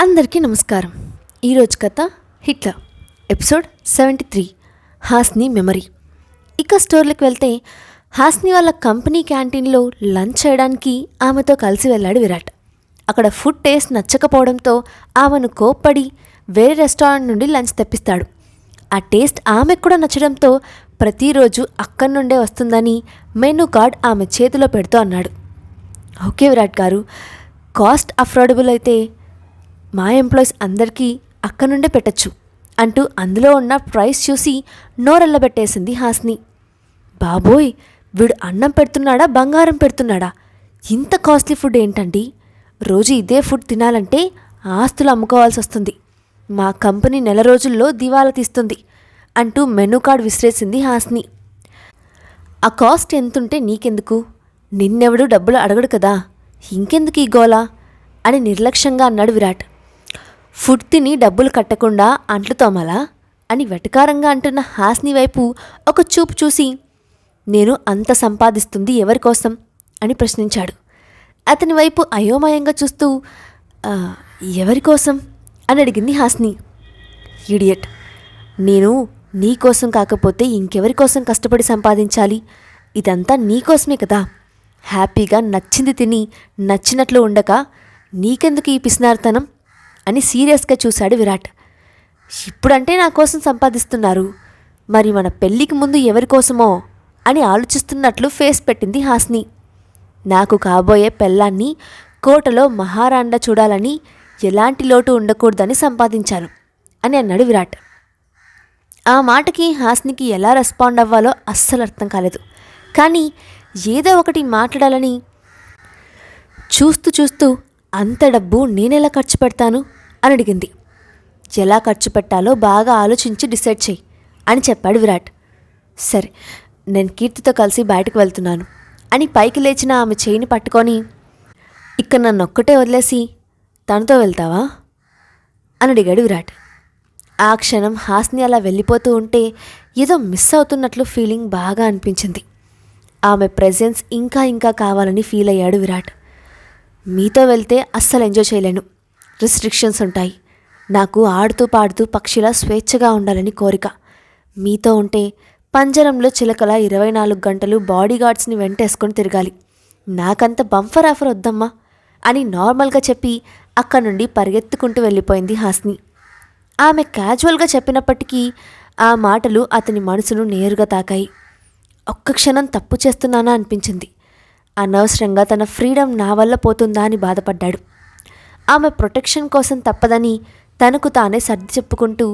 అందరికీ నమస్కారం. ఈరోజు కథ హిట్లర్ ఎపిసోడ్ 73 హాస్ని మెమరీ. ఇక స్టోర్లకు వెళ్తే హాస్ని వాళ్ళ కంపెనీ క్యాంటీన్లో లంచ్ చేయడానికి ఆమెతో కలిసి వెళ్ళాడు విరాట్. అక్కడ ఫుడ్ టేస్ట్ నచ్చకపోవడంతో ఆమెను కోప్పడి వేరే రెస్టారెంట్ నుండి లంచ్ తెప్పిస్తాడు. ఆ టేస్ట్ ఆమెకు కూడా నచ్చడంతో ప్రతిరోజు అక్కడి నుండే వస్తుందని మెనూ కార్డ్ ఆమె చేతిలో పెడుతూ అన్నాడు. ఓకే విరాట్ గారు, కాస్ట్ అఫోర్డబుల్ అయితే మా ఎంప్లాయీస్ అందరికీ అక్కడి నుండే పెట్టచ్చు అంటూ అందులో ఉన్న ప్రైస్ చూసి నోరెళ్ళబెట్టేసింది హాస్ని. బాబోయ్, వీడు అన్నం పెడుతున్నాడా బంగారం పెడుతున్నాడా? ఇంత కాస్ట్లీ ఫుడ్ ఏంటండి? రోజు ఇదే ఫుడ్ తినాలంటే ఆస్తులు అమ్ముకోవాల్సి వస్తుంది. మా కంపెనీ నెల రోజుల్లో దివాలా తీస్తుంది అంటూ మెనూ కార్డ్ విసిరేసింది హాస్ని. ఆ కాస్ట్ ఎంతుంటే నీకెందుకు? నిన్నెవడు డబ్బులు అడగడు కదా, ఇంకెందుకు ఈ గోలా అని నిర్లక్ష్యంగా అన్నాడు విరాట్. ఫుడ్ తిని డబ్బులు కట్టకుండా అంట్లు తోమాలా అని వెటకారంగా అంటున్న హాస్ని వైపు ఒక చూపు చూసి, నేను అంత సంపాదిస్తుంది ఎవరి కోసం అని ప్రశ్నించాడు. అతని వైపు అయోమయంగా చూస్తూ ఎవరి కోసం అని అడిగింది హాస్ని. ఇడియట్, నేను నీ కోసం కాకపోతే ఇంకెవరి కోసం కష్టపడి సంపాదించాలి? ఇదంతా నీకోసమే కదా. హ్యాపీగా నచ్చింది తిని నచ్చినట్లు ఉండక నీకెందుకు ఈ పిసినార్తనం అని సీరియస్గా చూశాడు విరాట్. ఇప్పుడంటే నా కోసం సంపాదిస్తున్నారు, మరి మన పెళ్ళికి ముందు ఎవరి కోసమో అని ఆలోచిస్తున్నట్లు ఫేస్ పెట్టింది హాస్ని. నాకు కాబోయే పెళ్ళాన్ని కోటలో మహారాణిలా చూడాలని, ఎలాంటి లోటు ఉండకూడదని సంపాదించాను అని అన్నాడు విరాట్. ఆ మాటకి హాస్నికి ఎలా రెస్పాండ్ అవ్వాలో అస్సలు అర్థం కాలేదు. కానీ ఏదో ఒకటి మాట్లాడాలని చూస్తూ అంత డబ్బు నేనెలా ఖర్చు పెడతాను అని అడిగింది. ఎలా ఖర్చు పెట్టాలో బాగా ఆలోచించి డిసైడ్ చెయ్యి అని చెప్పాడు విరాట్. సరే, నేను కీర్తితో కలిసి బయటకు వెళ్తున్నాను అని పైకి లేచిన ఆమె చేయిని పట్టుకొని, ఇక్కడ నన్నొక్కటే వదిలేసి తనతో వెళ్తావా అని అడిగాడు విరాట్. ఆ క్షణం హాస్ని అలా వెళ్ళిపోతూ ఉంటే ఏదో మిస్ అవుతున్నట్లు ఫీలింగ్ బాగా అనిపించింది. ఆమె ప్రెజెన్స్ ఇంకా కావాలని ఫీల్ అయ్యాడు విరాట్. మీతో వెళ్తే అస్సలు ఎంజాయ్ చేయలేను, రిస్ట్రిక్షన్స్ ఉంటాయి. నాకు ఆడుతూ పాడుతూ పక్షిలా స్వేచ్ఛగా ఉండాలని కోరిక. మీతో ఉంటే పంజరంలో చిలకలా 24 గంటలు బాడీగార్డ్స్ని వెంటేసుకొని తిరగాలి. నాకంత బంఫర్ ఆఫర్ వద్దమ్మా అని నార్మల్గా చెప్పి అక్కడి నుండి పరిగెత్తుకుంటూ వెళ్ళిపోయింది హాస్ని. ఆమె క్యాజువల్గా చెప్పినప్పటికీ ఆ మాటలు అతని మనసును నేరుగా తాకాయి. ఒక్క క్షణం తప్పు చేస్తున్నానా అనిపించింది. అనవసరంగా తన ఫ్రీడమ్ నా వల్ల పోతుందా అని బాధపడ్డాడు. ఆమె ప్రొటెక్షన్ కోసం తప్పదని తనకు తానే సర్ది చెప్పుకుంటూ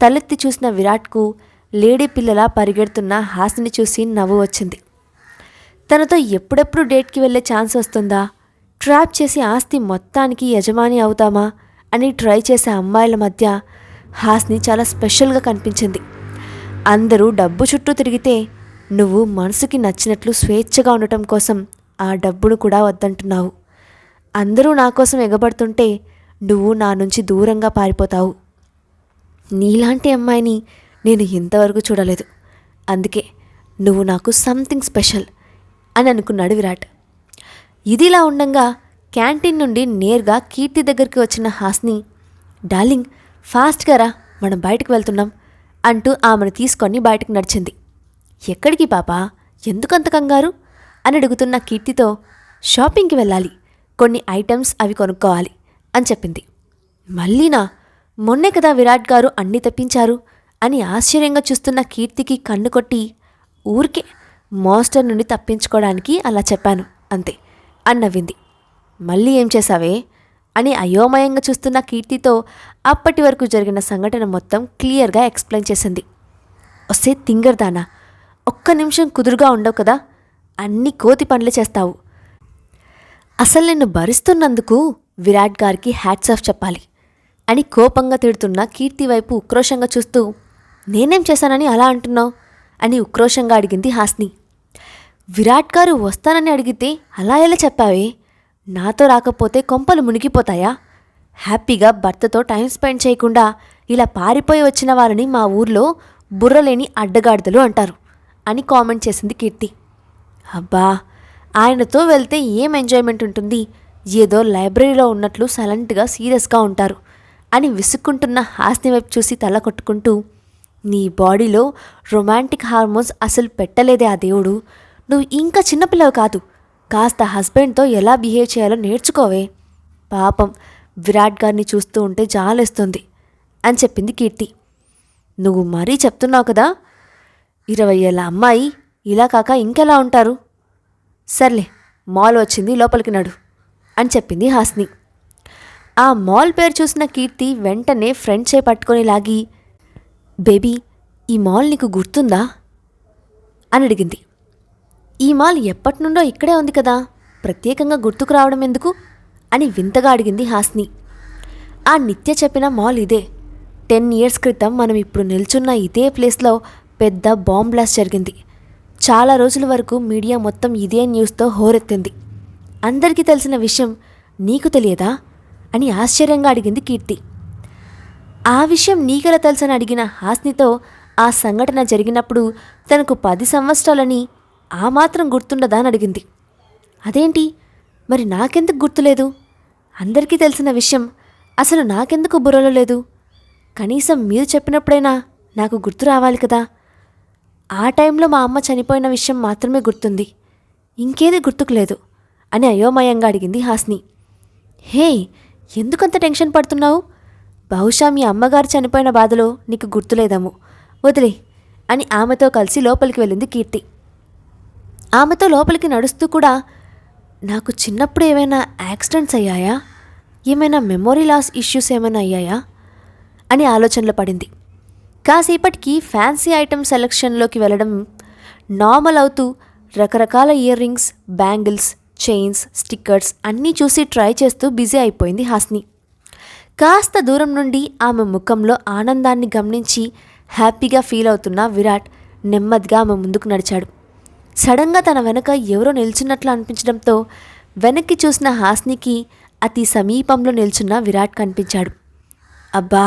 తలెత్తి చూసిన విరాట్కు లేడీ పిల్లలా పరిగెడుతున్న హాస్ని చూసి నవ్వు వచ్చింది. తనతో ఎప్పుడెప్పుడు డేట్కి వెళ్ళే ఛాన్స్ వస్తుందా, ట్రాప్ చేసి ఆస్తి మొత్తానికి యజమాని అవుతామా అని ట్రై చేసే అమ్మాయిల మధ్య హాస్ని చాలా స్పెషల్గా కనిపించింది. అందరూ డబ్బు చుట్టూ తిరిగితే నువ్వు మనసుకి నచ్చినట్లు స్వేచ్ఛగా ఉండటం కోసం ఆ డబ్బును కూడా వద్దంటున్నావు. అందరూ నా కోసం ఎగబడుతుంటే నువ్వు నా నుంచి దూరంగా పారిపోతావు. నీలాంటి అమ్మాయిని నేను ఇంతవరకు చూడలేదు. అందుకే నువ్వు నాకు సంథింగ్ స్పెషల్ అని అనుకున్నాడు విరాట్. ఇదిలా ఉండంగా క్యాంటీన్ నుండి నేరుగా కీర్తి దగ్గరికి వచ్చిన హాస్ని, డార్లింగ్ ఫాస్ట్గా రా, మనం బయటకు వెళ్తున్నాం అంటూ ఆమెను తీసుకొని బయటకు నడిచింది. ఎక్కడికి పాపా, ఎందుకంత కంగారు అని అడుగుతున్న కీర్తితో, షాపింగ్కి వెళ్ళాలి, కొన్ని ఐటమ్స్ అవి కొనుక్కోవాలి అని చెప్పింది. మళ్ళీనా? మొన్నే కదా విరాట్ గారు అన్నీ తెప్పించారు అని ఆశ్చర్యంగా చూస్తున్న కీర్తికి కన్ను కొట్టి, ఊరికే మాస్టర్ నుండి తప్పించుకోవడానికి అలా చెప్పాను అంతే అని నవ్వింది. మళ్ళీ ఏం చేశావే అని అయోమయంగా చూస్తున్న కీర్తితో అప్పటి వరకు జరిగిన సంఘటన మొత్తం క్లియర్గా ఎక్స్ప్లెయిన్ చేసింది. వస్తే తింగర్దానా, ఒక్క నిమిషం కుదురుగా ఉండవు కదా, అన్ని కోతి పనులు చేస్తావు. అసలు నిన్ను భరిస్తున్నందుకు విరాట్ గారికి హ్యాట్స్ ఆఫ్ చెప్పాలి అని కోపంగా తిడుతున్న కీర్తి వైపు ఉక్రోషంగా చూస్తూ, నేనేం చేశానని అలా అంటున్నావు అని ఉక్రోషంగా అడిగింది హాస్ని. విరాట్ గారు వస్తానని అడిగితే అలా ఎలా చెప్పావే? నాతో రాకపోతే కొంపలు మునిగిపోతాయా? హ్యాపీగా భర్తతో టైం స్పెండ్ చేయకుండా ఇలా పారిపోయి వచ్చిన వాళ్ళని మా ఊర్లో బుర్రలేని అడ్డగాడిదలు అంటారు అని కామెంట్ చేసింది కీర్తి. అబ్బా, ఆయనతో వెళ్తే ఏం ఎంజాయ్మెంట్ ఉంటుంది? ఏదో లైబ్రరీలో ఉన్నట్లు సైలెంట్గా సీరియస్గా ఉంటారు. అని విసుక్కుంటున్న హాస్ని వైపు చూసి తల కొట్టుకుంటూ, నీ బాడీలో రొమాంటిక్ హార్మోన్స్ అసలు పెట్టలేదే ఆ దేవుడు. నువ్వు ఇంకా చిన్నపిల్లవు కాదు. కాస్త హస్బెండ్తో ఎలా బిహేవ్ చేయాలో నేర్చుకోవే. పాపం విరాట్ గారిని చూస్తూ ఉంటే జాలేస్తుంది అని చెప్పింది కీర్తి. నువ్వు మరీ చెప్తున్నావు కదా. 20 ఏళ్ళ అమ్మాయి ఇలా కాక ఇంకెలా ఉంటారు? సర్లే, మాల్ వచ్చింది, లోపలికి నడు అని చెప్పింది హాస్ని. ఆ మాల్ పేరు చూసిన కీర్తి వెంటనే ఫ్రెండ్ చేయి పట్టుకొని లాగి, బేబీ, ఈ మాల్ నీకు గుర్తుందా అని అడిగింది. ఈ మాల్ ఎప్పటి నుండో ఇక్కడే ఉంది కదా, ప్రత్యేకంగా గుర్తుకు రావడం ఎందుకు అని వింతగా అడిగింది హాస్ని. ఆ నిత్య చెప్పిన మాల్ ఇదే. 10 ఇయర్స్ క్రితం మనం ఇప్పుడు నిల్చున్న ఇదే ప్లేస్లో పెద్ద బాంబ్ బ్లాస్ట్ జరిగింది. చాలా రోజుల వరకు మీడియా మొత్తం ఇదే న్యూస్తో హోరెత్తింది. అందరికీ తెలిసిన విషయం నీకు తెలియదా అని ఆశ్చర్యంగా అడిగింది కీర్తి. ఆ విషయం నీకెలా తెలుసని అడిగిన హాస్నితో ఆ సంఘటన జరిగినప్పుడు తనకు 10 సంవత్సరాలని ఆ మాత్రం గుర్తుండదా అని అడిగింది. అదేంటి, మరి నాకెందుకు గుర్తులేదు? అందరికీ తెలిసిన విషయం అసలు నాకెందుకు బుర్రలో లేదు? కనీసం మీరు చెప్పినప్పుడైనా నాకు గుర్తు రావాలి కదా. ఆ టైంలో మా అమ్మ చనిపోయిన విషయం మాత్రమే గుర్తుంది, ఇంకేది గుర్తుకు లేదు అని అయోమయంగా అడిగింది హాస్ని. హే, ఎందుకంత టెన్షన్ పడుతున్నావు? బహుశా మీ అమ్మగారు చనిపోయిన బాధలో నీకు గుర్తులేదేమో, వదిలే అని ఆమెతో కలిసి లోపలికి వెళ్ళింది కీర్తి. ఆమెతో లోపలికి నడుస్తూ కూడా, నాకు చిన్నప్పుడు ఏమైనా యాక్సిడెంట్స్ అయ్యాయా, ఏమైనా మెమొరీ లాస్ ఇష్యూస్ ఏమైనా అయ్యాయా అని ఆలోచనలో పడింది. కాసేపటికి ఫ్యాన్సీ ఐటమ్ సెలక్షన్లోకి వెళ్ళడం నార్మల్ అవుతూ రకరకాల ear rings, bangles, chains, stickers అన్నీ చూసి ట్రై చేస్తూ బిజీ అయిపోయింది హాస్ని. కాస్త దూరం నుండి ఆమె ముఖంలో ఆనందాన్ని గమనించి హ్యాపీగా ఫీల్ అవుతున్న విరాట్ నెమ్మదిగా ఆమె ముందుకు నడిచాడు. సడన్గా తన వెనక ఎవరో నిల్చున్నట్లు అనిపించడంతో వెనక్కి చూసిన హాస్నికి అతి సమీపంలో నిల్చున్న విరాట్ కనిపించాడు. అబ్బా,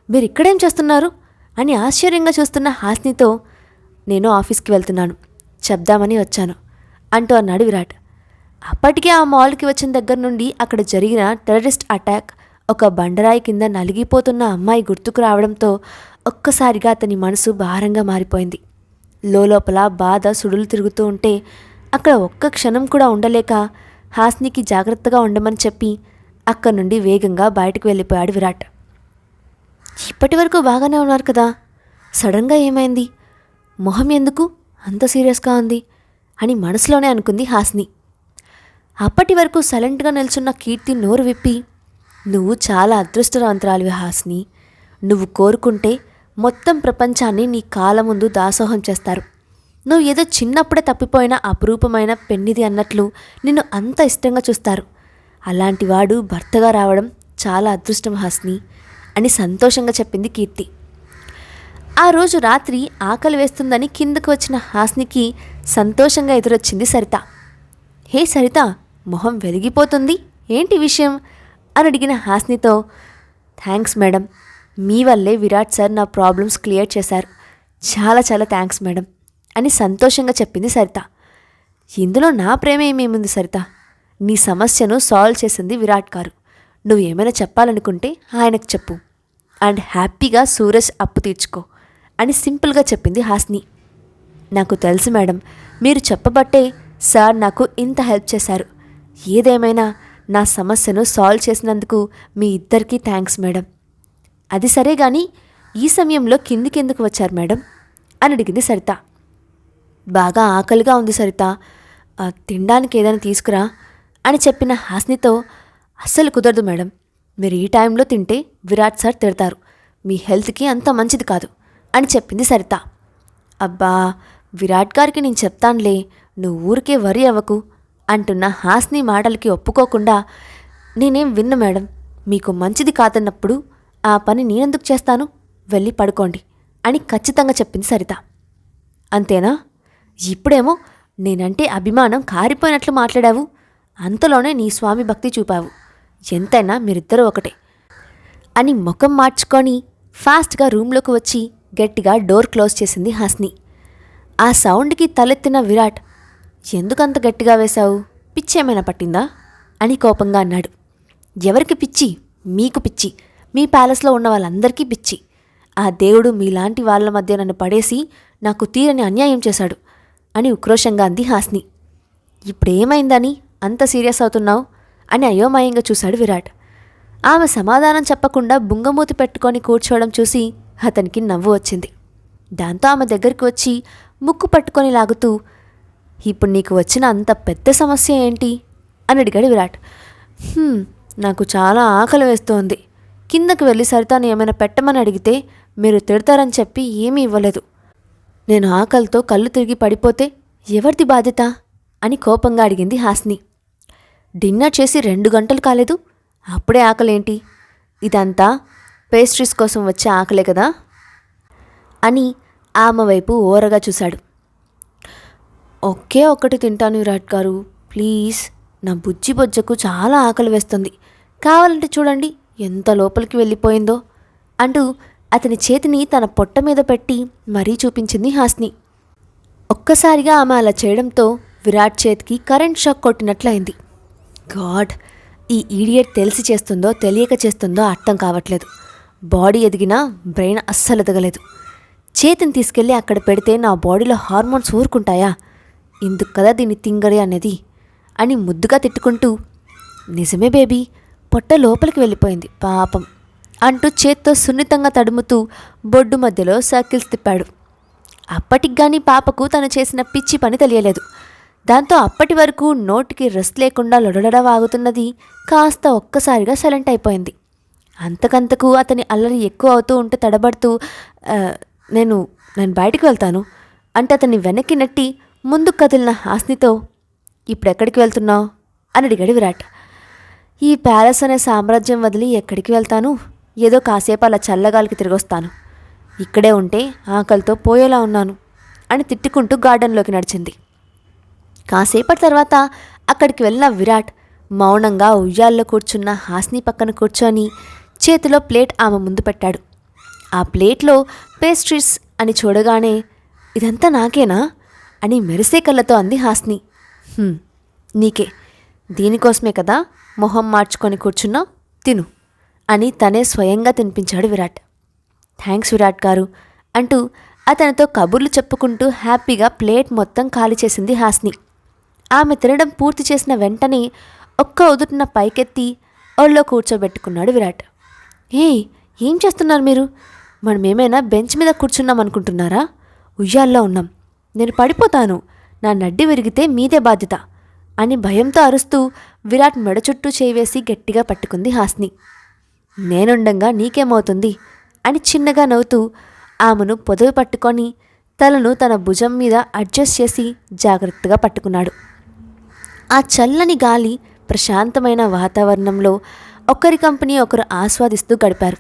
మీరు ఇక్కడేం చేస్తున్నారు అని ఆశ్చర్యంగా చూస్తున్న హాస్నితో, నేను ఆఫీస్కి వెళ్తున్నాను, చెప్దామని వచ్చాను అంటూ అన్నాడు విరాట్. అప్పటికే ఆ మాల్కి వచ్చిన దగ్గర నుండి అక్కడ జరిగిన టెర్రరిస్ట్ అటాక్, ఒక బండరాయి కింద నలిగిపోతున్న అమ్మాయి గుర్తుకు రావడంతో ఒక్కసారిగా అతని మనసు భారంగా మారిపోయింది. లోపల బాధ సుడులు తిరుగుతూ ఉంటే అక్కడ ఒక్క క్షణం కూడా ఉండలేక హాస్నికి జాగ్రత్తగా ఉండమని చెప్పి అక్కడి నుండి వేగంగా బయటకు వెళ్ళిపోయాడు విరాట్. ఇప్పటి వరకు బాగానే ఉన్నారు కదా, సడన్గా ఏమైంది? మొహం ఎందుకు అంత సీరియస్గా ఉంది అని మనసులోనే అనుకుంది హాస్ని. అప్పటి వరకు సైలెంట్గా నిల్చున్న కీర్తి నోరు విప్పి, నువ్వు చాలా అదృష్టవంతురాలివి హాస్ని. నువ్వు కోరుకుంటే మొత్తం ప్రపంచాన్ని నీ కాళ్ళ ముందు దాసోహం చేస్తారు. నువ్వు ఏదో చిన్నప్పుడే తప్పిపోయిన అపురూపమైన పెన్నిది అన్నట్లు నిన్ను అంత ఇష్టంగా చూస్తారు. అలాంటి వాడు భర్తగా రావడం చాలా అదృష్టం హాస్ని అని సంతోషంగా చెప్పింది కీర్తి. ఆ రోజు రాత్రి ఆకలి వేస్తుందని కిందకు వచ్చిన హాస్నికి సంతోషంగా ఎదురొచ్చింది సరిత. హే సరిత, మొహం వెలిగిపోతుంది, ఏంటి విషయం అని అడిగిన హాస్నితో, థ్యాంక్స్ మేడం, మీ వల్లే విరాట్ సార్ నా ప్రాబ్లమ్స్ క్లియర్ చేశారు, చాలా చాలా థ్యాంక్స్ మేడం అని సంతోషంగా చెప్పింది సరిత. ఇందులో నా ప్రేమ ఏమేముంది సరిత, నీ సమస్యను సాల్వ్ చేసింది విరాట్ గారు. నువ్వు ఏమైనా చెప్పాలనుకుంటే ఆయనకు చెప్పు అండ్ హ్యాపీగా సూరజ్ అప్పు తీర్చుకో అని సింపుల్గా చెప్పింది హాస్ని. నాకు తెలుసు మేడం, మీరు చెప్పబట్టే సార్ నాకు ఇంత హెల్ప్ చేశారు. ఏదేమైనా నా సమస్యను సాల్వ్ చేసినందుకు మీ ఇద్దరికీ థ్యాంక్స్ మేడం. అది సరే కానీ ఈ సమయంలో కిందికెందుకు వచ్చారు మేడం అని అడిగింది సరిత. బాగా ఆకలిగా ఉంది సరిత, తినడానికి ఏదైనా తీసుకురా అని చెప్పిన హాస్నితో, అస్సలు కుదరదు మేడం, మీరు ఈ టైంలో తింటే విరాట్ సార్ తిడతారు, మీ హెల్త్కి అంత మంచిది కాదు అని చెప్పింది సరిత. అబ్బా, విరాట్ గారికి నేను చెప్తానులే, నువ్వు ఊరికే వరి అవ్వకు అంటున్న హాస్ని మాటలకి ఒప్పుకోకుండా, నేనేం విన్న మేడం, మీకు మంచిది కాదన్నప్పుడు ఆ పని నేనెందుకు చేస్తాను, వెళ్ళి పడుకోండి అని ఖచ్చితంగా చెప్పింది సరిత. అంతేనా? ఇప్పుడేమో నేనంటే అభిమానం కారిపోయినట్లు మాట్లాడావు, అంతలోనే నీ స్వామి భక్తి చూపావు, ఎంతైనా మీరిద్దరూ ఒకటే అని ముఖం మార్చుకొని ఫాస్ట్గా రూమ్లోకి వచ్చి గట్టిగా డోర్ క్లోజ్ చేసింది హాస్ని. ఆ సౌండ్కి తలెత్తిన విరాట్, ఎందుకంత గట్టిగా వేశావు, పిచ్చి ఏమైనా పట్టిందా అని కోపంగా అన్నాడు. ఎవరికి పిచ్చి? మీకు పిచ్చి. మీ ప్యాలెస్లో ఉన్న వాళ్ళందరికీ పిచ్చి. ఆ దేవుడు మీలాంటి వాళ్ళ మధ్య నన్ను పడేసి నాకు తీరని అన్యాయం చేశాడు అని ఉక్రోషంగా అంది హాస్ని. ఇప్పుడేమైందని అంత సీరియస్ అవుతున్నావు అని అయోమయంగా చూశాడు విరాట్. ఆమె సమాధానం చెప్పకుండా బుంగమూతి పెట్టుకొని కూర్చోవడం చూసి అతనికి నవ్వు వచ్చింది. దాంతో ఆమె దగ్గరికి వచ్చి ముక్కు పట్టుకొని లాగుతూ, ఇప్పుడు నీకు వచ్చిన అంత పెద్ద సమస్య ఏంటి అని అడిగాడు విరాట్. నాకు చాలా ఆకలి వేస్తోంది. కిందకి వెళ్ళి సరితాను ఏమైనా పెట్టమని అడిగితే మీరు తిడతారని చెప్పి ఏమీ ఇవ్వలేదు. నేను ఆకలితో కళ్ళు తిరిగి పడిపోతే ఎవరిది బాధ్యత అని కోపంగా అడిగింది హాస్ని. డిన్నర్ చేసి 2 గంటలు కాలేదు, అప్పుడే ఆకలేంటి? ఇదంతా పేస్ట్రీస్ కోసం వచ్చే ఆకలే కదా అని ఆమె వైపు ఓరగా చూశాడు. ఒకే ఒక్కటి తింటాను విరాట్ గారు, ప్లీజ్. నా బుజ్జి బొజ్జకు చాలా ఆకలి వేస్తుంది. కావాలంటే చూడండి ఎంత లోపలికి వెళ్ళిపోయిందో అంటూ అతని చేతిని తన పొట్ట మీద పెట్టి మరీ చూపించింది హాస్ని. ఒక్కసారిగా ఆమె అలా చేయడంతో విరాట్ చేతికి కరెంట్ షాక్ కొట్టినట్లయింది. గాడ్, ఈ ఈడియట్ తెలిసి చేస్తుందో తెలియక చేస్తుందో అర్థం కావట్లేదు. బాడీ ఎదిగినా బ్రెయిన్ అస్సలు ఎదగలేదు. చేతిని తీసుకెళ్ళి అక్కడ పెడితే నా బాడీలో హార్మోన్స్ ఊరుకుంటాయా? ఇందుకు కదా దీన్ని తింగరి అనేది అని ముద్దుగా తిట్టుకుంటూ, నిజమే బేబీ, పొట్ట లోపలికి వెళ్ళిపోయింది పాపం అంటూ చేత్తో సున్నితంగా తడుముతూ బొడ్డు మధ్యలో సర్కిల్స్ తిప్పాడు. అప్పటికి పాపకు తను చేసిన పిచ్చి పని తెలియలేదు. దాంతో అప్పటి వరకు నోటికి రెస్ట్ లేకుండా లొడలొడ వాగుతున్నది కాస్త ఒక్కసారిగా సైలెంట్ అయిపోయింది. అంతకంతకు అతని అల్లరి ఎక్కువ అవుతూ ఉంటే తడబడుతూ, నేను బయటికి వెళ్తాను అంటే అతన్ని వెనక్కి నెట్టి ముందుకు కదిలిన హాస్నితో, ఇప్పుడెక్కడికి వెళ్తున్నావు అని అడిగాడు విరాట్. ఈ ప్యాలెస్ అనే సామ్రాజ్యం వదిలి ఎక్కడికి వెళ్తాను? ఏదో కాసేపు అలా చల్లగాలికి తిరిగొస్తాను. ఇక్కడే ఉంటే ఆకలితో పోయేలా ఉన్నాను అని తిట్టుకుంటూ గార్డెన్లోకి నడిచింది. కాసేపటి తర్వాత అక్కడికి వెళ్ళిన విరాట్ మౌనంగా ఉయ్యాల్లో కూర్చున్న హాస్ని పక్కన కూర్చొని చేతిలో ప్లేట్ ఆమె ముందు పెట్టాడు. ఆ ప్లేట్లో పేస్ట్రీస్ అని చూడగానే, ఇదంతా నాకేనా అని మెరిసే కళ్ళతో అంది హాస్ని. నీకే, దీనికోసమే కదా మొహం మార్చుకొని కూర్చున్నా, తిను అని తనే స్వయంగా తినిపించాడు విరాట్. థ్యాంక్స్ విరాట్ గారు అంటూ అతనితో కబుర్లు చెప్పుకుంటూ హ్యాపీగా ప్లేట్ మొత్తం ఖాళీ చేసింది హాస్ని. ఆమె తినడం పూర్తి చేసిన వెంటనే ఒక్క ఉదుటిన పైకెత్తి ఒళ్ళో కూర్చోబెట్టుకున్నాడు విరాట్. ఏం చేస్తున్నారు మీరు? మనమేమైనా బెంచ్ మీద కూర్చున్నాం అనుకుంటున్నారా? ఉయ్యాల్లో ఉన్నాం. నేను పడిపోతాను, నా నడ్డి విరిగితే మీదే బాధ్యత అని భయంతో అరుస్తూ విరాట్ మెడ చుట్టూ చేయివేసి గట్టిగా పట్టుకుంది హాస్ని. నేనుండంగా నీకేమవుతుంది అని చిన్నగా నవ్వుతూ ఆమెను పొదవి పట్టుకొని తలను తన భుజం మీద అడ్జస్ట్ చేసి జాగ్రత్తగా పట్టుకున్నాడు. ఆ చల్లని గాలి, ప్రశాంతమైన వాతావరణంలో ఒకరి కంపెనీ ఒకరు ఆస్వాదిస్తూ గడిపారు.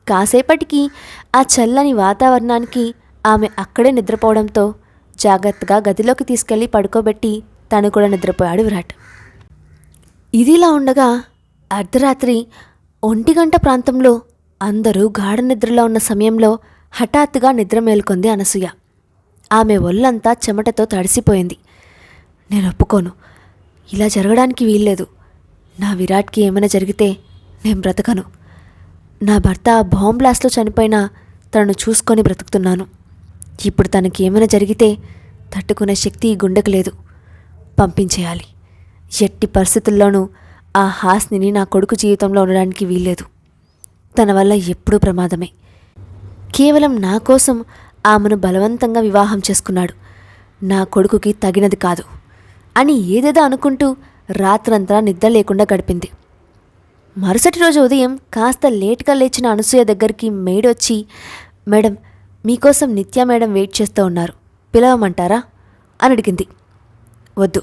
కాసేపటికి ఆ చల్లని వాతావరణానికి ఆమె అక్కడే నిద్రపోవడంతో జాగ్రత్తగా గదిలోకి తీసుకెళ్లి పడుకోబెట్టి తను కూడా నిద్రపోయాడు విరాట్. ఇదిలా ఉండగా అర్ధరాత్రి 1 గంట ప్రాంతంలో అందరూ గాఢ నిద్రలో ఉన్న సమయంలో హఠాత్తుగా నిద్ర మేల్కొంది అనసూయ. ఆమె ఒళ్ళంతా చెమటతో తడిసిపోయింది. నేను ఒప్పుకోను, ఇలా జరగడానికి వీల్లేదు. నా విరాట్కి ఏమైనా జరిగితే నేను బ్రతకను. నా భర్త బాంబ్ బ్లాస్ట్లో చనిపోయినా తనను చూసుకొని బ్రతుకుతున్నాను. ఇప్పుడు తనకి ఏమైనా జరిగితే తట్టుకునే శక్తి ఈ గుండెకు లేదు. పంపించేయాలి. ఎట్టి పరిస్థితుల్లోనూ ఆ హాస్నిని నా కొడుకు జీవితంలో ఉండడానికి వీల్లేదు. తన వల్ల ఎప్పుడూ ప్రమాదమే. కేవలం నా కోసం ఆమెను బలవంతంగా వివాహం చేసుకున్నాడు. నా కొడుకుకి తగినది కాదు అని ఏదేదో అనుకుంటూ రాత్రంతా నిద్ర లేకుండా గడిపింది. మరుసటి రోజు ఉదయం కాస్త లేట్గా లేచిన అనసూయ దగ్గరికి మెయిడ్ వచ్చి, మేడం, మీకోసం నిత్య మేడం వెయిట్ చేస్తూ ఉన్నారు, పిలవమంటారా అని అడిగింది. వద్దు,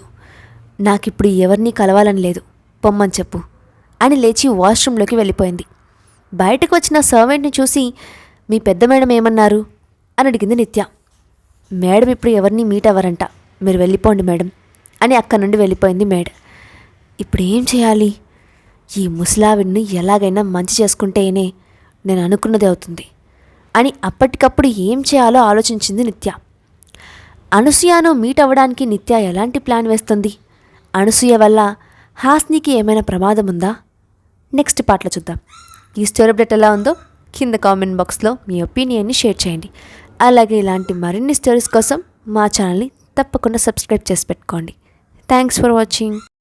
నాకిప్పుడు ఎవరినీ కలవాలని లేదు, పొమ్మని చెప్పు అని లేచి వాష్రూంలోకి వెళ్ళిపోయింది. బయటకు వచ్చిన సర్వెంట్ని చూసి, మీ పెద్ద మేడం ఏమన్నారు అని అడిగింది నిత్య. మేడం ఇప్పుడు ఎవరిని మీట్ అవ్వరంట, మీరు వెళ్ళిపోండి మేడం అని అక్కడి నుండి వెళ్ళిపోయింది మేడ్. ఇప్పుడు ఏం చేయాలి? ఈ ముసలావిడ్ని ఎలాగైనా మంచి చేసుకుంటేనే నేను అనుకున్నది అవుతుంది అని అప్పటికప్పుడు ఏం చేయాలో ఆలోచించింది నిత్య. అనసూయను మీట్ అవ్వడానికి నిత్య ఎలాంటి ప్లాన్ వేస్తుంది? అనసూయ వల్ల హాస్నికి ఏమైనా ప్రమాదం ఉందా? నెక్స్ట్ పార్ట్లో చూద్దాం. ఈ స్టోరీ అప్డేట్ ఎలా ఉందో కింద కామెంట్ బాక్స్లో మీ ఒపీనియన్ని షేర్ చేయండి. అలాగే ఇలాంటి మరిన్ని స్టోరీస్ కోసం మా ఛానల్ని తప్పకుండా సబ్స్క్రైబ్ చేసి పెట్టుకోండి. Thanks for watching.